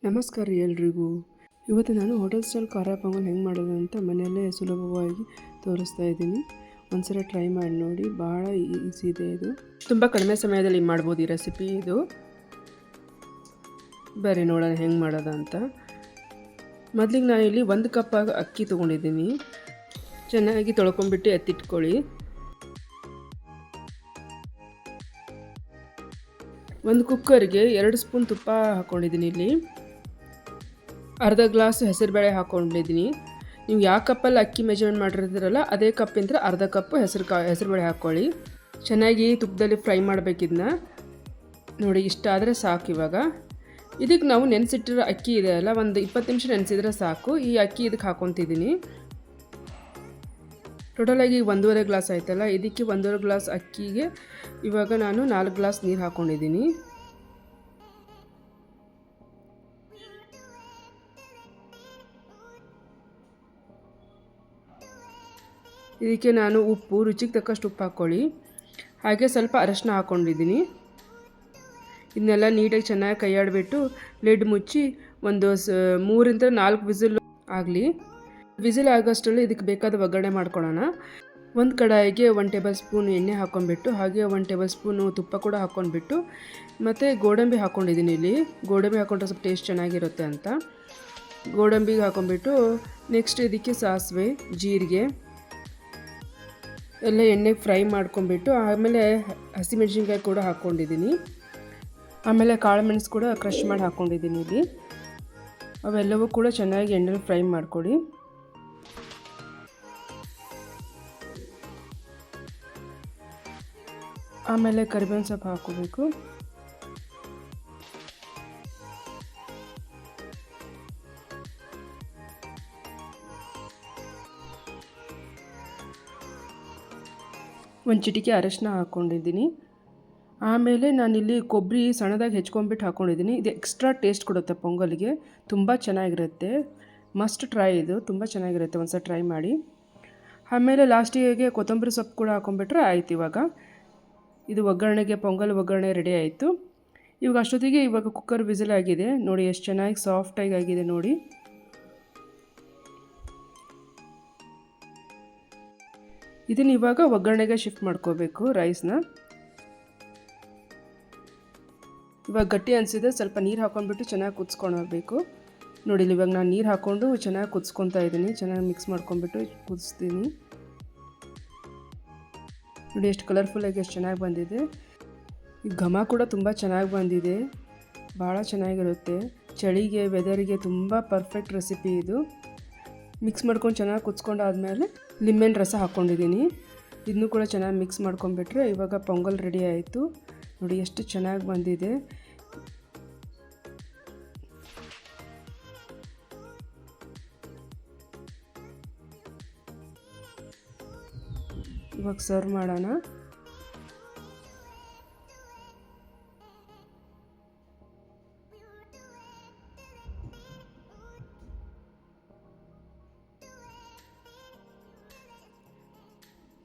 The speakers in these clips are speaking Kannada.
ನಮಸ್ಕಾರ ರೀ ಎಲ್ರಿಗೂ. ಇವತ್ತು ನಾನು ಹೋಟೆಲ್ ಸ್ಟೈಲ್ ಖಾರ ಪೊಂಗಲ್ ಹೆಂಗೆ ಮಾಡೋದು ಅಂತ ಮನೆಯಲ್ಲೇ ಸುಲಭವಾಗಿ ತೋರಿಸ್ತಾ ಇದ್ದೀನಿ. ಒಂದ್ಸಲ ಟ್ರೈ ಮಾಡಿ ನೋಡಿ, ಭಾಳ ಈಸಿ ಇದೆ. ಇದು ತುಂಬ ಕಡಿಮೆ ಸಮಯದಲ್ಲಿ ಮಾಡ್ಬೋದು ಈ ರೆಸಿಪಿ. ಇದು ಬರ್ರಿ ನೋಡೋಣ ಹೆಂಗೆ ಮಾಡೋದು ಅಂತ. ಮೊದಲಿಗೆ ನಾನು ಇಲ್ಲಿ 1 ಕಪ್ ಅಕ್ಕಿ ತೊಗೊಂಡಿದ್ದೀನಿ. ಚೆನ್ನಾಗಿ ತೊಳ್ಕೊಂಬಿಟ್ಟು ಎತ್ತಿಟ್ಕೊಳ್ಳಿ. ಒಂದು ಕುಕ್ಕರ್ಗೆ 2 ಸ್ಪೂನ್ ತುಪ್ಪ ಹಾಕ್ಕೊಂಡಿದ್ದೀನಿ. ಇಲ್ಲಿ ಅರ್ಧ ಗ್ಲಾಸ್ ಹೆಸರುಬೇಳೆ ಹಾಕ್ಕೊಂಡಿದ್ದೀನಿ. ನೀವು ಯಾವ ಕಪ್ಪಲ್ಲಿ ಅಕ್ಕಿ ಮೆಜರ್ಮೆಂಟ್ ಮಾಡಿರ್ತೀರಲ್ಲ ಅದೇ ಕಪ್ಪಿಂದ ಅರ್ಧ ಕಪ್ ಹೆಸರುಬೇಳೆ ಹಾಕ್ಕೊಳ್ಳಿ. ಚೆನ್ನಾಗಿ ತುಪ್ಪದಲ್ಲಿ ಫ್ರೈ ಮಾಡಬೇಕಿದ್ನ ನೋಡಿ. ಇಷ್ಟ ಆದರೆ ಸಾಕು. ಇವಾಗ ಇದಕ್ಕೆ ನಾವು ನೆನೆಸಿಟ್ಟಿರೋ ಅಕ್ಕಿ ಇದೆ ಅಲ್ಲ, ಒಂದು 20 ನಿಮಿಷ ನೆನೆಸಿದ್ರೆ ಸಾಕು. ಈ ಅಕ್ಕಿ ಇದಕ್ಕೆ ಹಾಕ್ಕೊತಿದ್ದೀನಿ. ಟೋಟಲಾಗಿ 1.5 ಗ್ಲಾಸ್ ಆಯ್ತಲ್ಲ, ಇದಕ್ಕೆ 1.5 ಗ್ಲಾಸ್ ಅಕ್ಕಿಗೆ ಇವಾಗ ನಾನು 4 ಗ್ಲಾಸ್ ನೀರು ಹಾಕ್ಕೊಂಡಿದ್ದೀನಿ. ಇದಕ್ಕೆ ನಾನು ಉಪ್ಪು, ರುಚಿಗೆ ತಕ್ಕಷ್ಟು ಉಪ್ಪು ಹಾಕ್ಕೊಳ್ಳಿ. ಹಾಗೆ ಸ್ವಲ್ಪ ಅರಶಿನ ಹಾಕ್ಕೊಂಡಿದ್ದೀನಿ. ಇದನ್ನೆಲ್ಲ ನೀಟಾಗಿ ಚೆನ್ನಾಗಿ ಕೈಯಾಡಿಬಿಟ್ಟು ಲಿಡ್ ಮುಚ್ಚಿ ಒಂದು 3 ರಿಂದ 4 ವಿಸಿಲ್ ಆಗಲಿ. ವಿಸಿಲ್ ಆಗೋಷ್ಟರಲ್ಲಿ ಇದಕ್ಕೆ ಬೇಕಾದ ಒಗ್ಗರಣೆ ಮಾಡ್ಕೊಳ್ಳೋಣ. ಒಂದು ಕಡಾಯಿಗೆ 1 ಟೇಬಲ್ ಸ್ಪೂನ್ ಎಣ್ಣೆ ಹಾಕ್ಕೊಂಡ್ಬಿಟ್ಟು, ಹಾಗೆ 1 ಟೇಬಲ್ ಸ್ಪೂನು ತುಪ್ಪ ಕೂಡ ಹಾಕ್ಕೊಂಡ್ಬಿಟ್ಟು, ಮತ್ತು ಗೋಡಂಬಿ ಹಾಕ್ಕೊಂಡಿದ್ದೀನಿ. ಇಲ್ಲಿ ಗೋಡಂಬಿ ಹಾಕ್ಕೊಂಡ್ರೆ ಸ್ವಲ್ಪ ಟೇಸ್ಟ್ ಚೆನ್ನಾಗಿರುತ್ತೆ ಅಂತ ಗೋಡಂಬಿಗೆ ಹಾಕ್ಕೊಂಡ್ಬಿಟ್ಟು, ನೆಕ್ಸ್ಟ್ ಇದಕ್ಕೆ ಸಾಸಿವೆ, ಜೀರಿಗೆ ಎಲ್ಲ ಎಣ್ಣೆಗೆ ಫ್ರೈ ಮಾಡ್ಕೊಂಡ್ಬಿಟ್ಟು, ಆಮೇಲೆ ಹಸಿಮೆಣಸಿನ್ಕಾಯಿ ಕೂಡ ಹಾಕ್ಕೊಂಡಿದ್ದೀನಿ. ಆಮೇಲೆ ಕಾಳು ಮೆಣಸು ಕೂಡ ಕ್ರಷ್ ಮಾಡಿ ಹಾಕ್ಕೊಂಡಿದ್ದೀನಿ. ಇಲ್ಲಿ ಅವೆಲ್ಲವೂ ಕೂಡ ಚೆನ್ನಾಗಿ ಎಣ್ಣೆಲಿ ಫ್ರೈ ಮಾಡಿಕೊಡಿ. ಆಮೇಲೆ ಕರಿಬೇವಿನ ಸೊಪ್ಪು ಹಾಕ್ಕೋಬೇಕು. ಒಂದು ಚಿಟಿಕೆ ಅರಶಿನ ಹಾಕ್ಕೊಂಡಿದ್ದೀನಿ. ಆಮೇಲೆ ನಾನಿಲ್ಲಿ ಕೊಬ್ಬರಿ ಸಣ್ಣದಾಗಿ ಹೆಚ್ಕೊಂಡ್ಬಿಟ್ಟು ಹಾಕ್ಕೊಂಡಿದ್ದೀನಿ. ಇದು ಎಕ್ಸ್ಟ್ರಾ ಟೇಸ್ಟ್ ಕೊಡುತ್ತೆ ಪೊಂಗಲ್ಗೆ, ತುಂಬ ಚೆನ್ನಾಗಿರುತ್ತೆ. ಮಸ್ಟ್ ಟ್ರೈ, ಇದು ತುಂಬ ಚೆನ್ನಾಗಿರುತ್ತೆ, ಒಂದ್ಸಲ ಟ್ರೈ ಮಾಡಿ. ಆಮೇಲೆ ಲಾಸ್ಟಿಗೆ ಕೊತ್ತಂಬರಿ ಸೊಪ್ಪು ಕೂಡ ಹಾಕ್ಕೊಂಡ್ಬಿಟ್ರೆ ಆಯ್ತು. ಇವಾಗ ಇದು ಒಗ್ಗರಣೆಗೆ, ಪೊಂಗಲ್ ಒಗ್ಗರಣೆ ರೆಡಿ ಆಯಿತು. ಇವಾಗ ಅಷ್ಟೊತ್ತಿಗೆ ಇವಾಗ ಕುಕ್ಕರ್ ವಿಸಿಲ್ ಆಗಿದೆ ನೋಡಿ, ಎಷ್ಟು ಚೆನ್ನಾಗಿ ಸಾಫ್ಟಾಗಿ ಆಗಿದೆ ನೋಡಿ. ಇದನ್ನು ಇವಾಗ ಒಗ್ಗರಣೆಗೆ ಶಿಫ್ಟ್ ಮಾಡ್ಕೋಬೇಕು ರೈಸ್ನ. ಇವಾಗ ಗಟ್ಟಿ ಅನಿಸಿದ್ರೆ ಸ್ವಲ್ಪ ನೀರು ಹಾಕ್ಕೊಂಡ್ಬಿಟ್ಟು ಚೆನ್ನಾಗಿ ಕುದಿಸ್ಕೊಳ್ಬೇಕು ನೋಡಿ. ಇವಾಗ ನಾನು ನೀರು ಹಾಕ್ಕೊಂಡು ಚೆನ್ನಾಗಿ ಕುದಿಸ್ಕೊತಾ ಇದ್ದೀನಿ. ಚೆನ್ನಾಗಿ ಮಿಕ್ಸ್ ಮಾಡ್ಕೊಂಡ್ಬಿಟ್ಟು ಕುದಿಸ್ತೀನಿ ನೋಡಿ. ಎಷ್ಟು ಕಲರ್ಫುಲ್ಲಾಗಿ ಎಷ್ಟು ಚೆನ್ನಾಗಿ ಬಂದಿದೆ. ಈ ಘಮ ಕೂಡ ತುಂಬ ಚೆನ್ನಾಗಿ ಬಂದಿದೆ, ಭಾಳ ಚೆನ್ನಾಗಿರುತ್ತೆ. ಚಳಿಗೆ, ವೆದರಿಗೆ ತುಂಬ ಪರ್ಫೆಕ್ಟ್ ರೆಸಿಪಿ ಇದು. ಮಿಕ್ಸ್ ಮಾಡ್ಕೊಂಡು ಚೆನ್ನಾಗಿ ಕುದಿಸ್ಕೊಂಡಾದ್ಮೇಲೆ ಲಿಂಬೆಹಣ್ಣು ರಸ ಹಾಕ್ಕೊಂಡಿದ್ದೀನಿ. ಇದನ್ನು ಕೂಡ ಚೆನ್ನಾಗಿ ಮಿಕ್ಸ್ ಮಾಡ್ಕೊಂಡ್ಬಿಟ್ರೆ ಇವಾಗ ಪೊಂಗಲ್ ರೆಡಿ ಆಯಿತು ನೋಡಿ. ಎಷ್ಟು ಚೆನ್ನಾಗಿ ಬಂದಿದೆ. ಇವಾಗ ಸರ್ವ್ ಮಾಡೋಣ.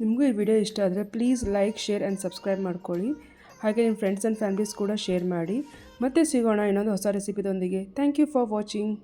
ನಿಮಗೂ ಈ ವಿಡಿಯೋ ಇಷ್ಟ ಆದರೆ please like, share and subscribe ಮಾಡ್ಕೊಳ್ಳಿ. ಹಾಗೆ ನಿಮ್ಮ ಫ್ರೆಂಡ್ಸ್ ಆ್ಯಂಡ್ ಫ್ಯಾಮಿಲೀಸ್ ಕೂಡ ಶೇರ್ ಮಾಡಿ. ಮತ್ತೆ ಸಿಗೋಣ ಇನ್ನೊಂದು ಹೊಸ ರೆಸಿಪಿದೊಂದಿಗೆ. Thank you for watching.